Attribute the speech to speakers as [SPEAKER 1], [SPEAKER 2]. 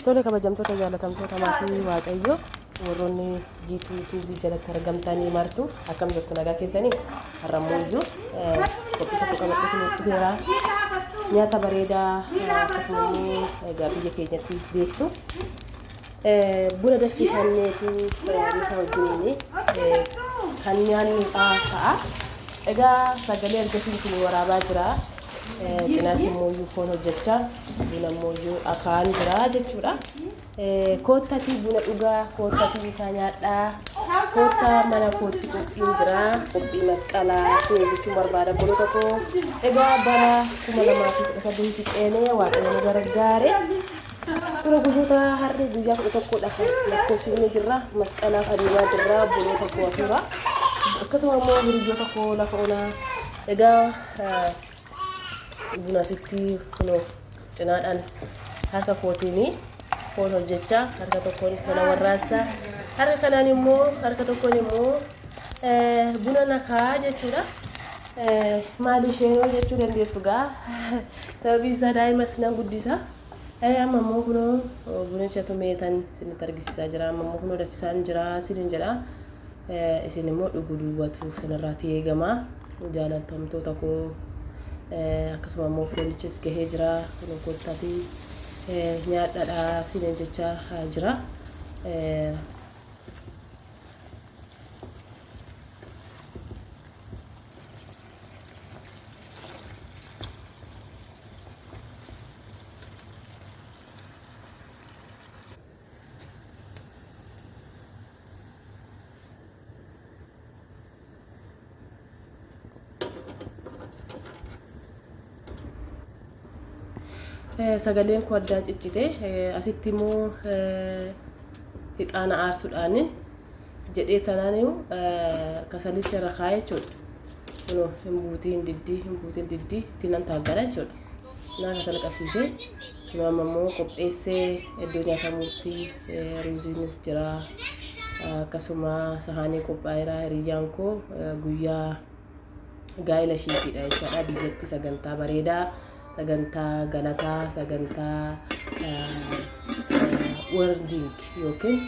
[SPEAKER 1] Tole kabajamtoota jaalatamtoota maatii Waaqayyoo warroonni GTV jalatti argamtanii martu akkam jirtu nagaa keessanii har'ammoo qophii tokko qabatee isinitti dhufeera. Nyaata bareedaa akkasumas egaa biyya keenyatti beektu buna danfifanneetu isa wajjiniin kan nyaannu ta'a. Egaa sagalee argisiisu isin waraabaa jira. Cinaatti immoo foon hojjechaa buna immoo akaan jira jechuudha. Koottati buna dhugaa, koottati isaa nyaadhaa, koottaa mana kootti qophiin jira, qophii masqalaa jechuun barbaada buna tokko. Egaa bara 2018 ceenee Waaqayyo nu gargaare. Buna guyyoota har'ee guyyaa 11 lakkoofsifnee jirra. Masqalaaf adeemaa jirra, buna tokko hafuura. Akkasuma immoo hiriyoota koo lafa onaa. Egaa buna sitti kunoo cinaadhaan harka kootiini foon hojjechaa harka tokkoonis tana warraasa harka kanaan immoo harka tokkoon immoo buna nakaa jechuudha. Maali isheenoo jechuu dandeessu gaa sababii isaa daa'imas nan guddisa. Amma immoo kunoo bunicha tumeetan isinitti argisiisaa jira. Amma immoo kunoo daffisaan jira isiniin jedha. Isin immoo dhuguu duwwaatuuf sanarraatti eegamaa jaallatamtoota koo. Akkasuma immoo foonichis gahee jira. Kun koottati nyaadhaadhaa isiniin jechaa jira. Sagaleen koo addaan ciccite asitti immoo hixaana aarsuudhaan jedhee tanaaniu kasalicha irra kaa'ee jechuudha. Kunoo hin buutiin diddii ittiin taaggara jechuudha. Naa kasala qabsiisee kunoo amma immoo qopheessee iddoo nyaatamuutti ruuziinis jira. Akkasuma sahaanii qophaa'eera. Hiriyyaan koo guyyaa gaa'ela isheetiidha jechuudha. Biyyatti sagantaa bareedaa. Sagantaa galataa, sagantaa wording yookiin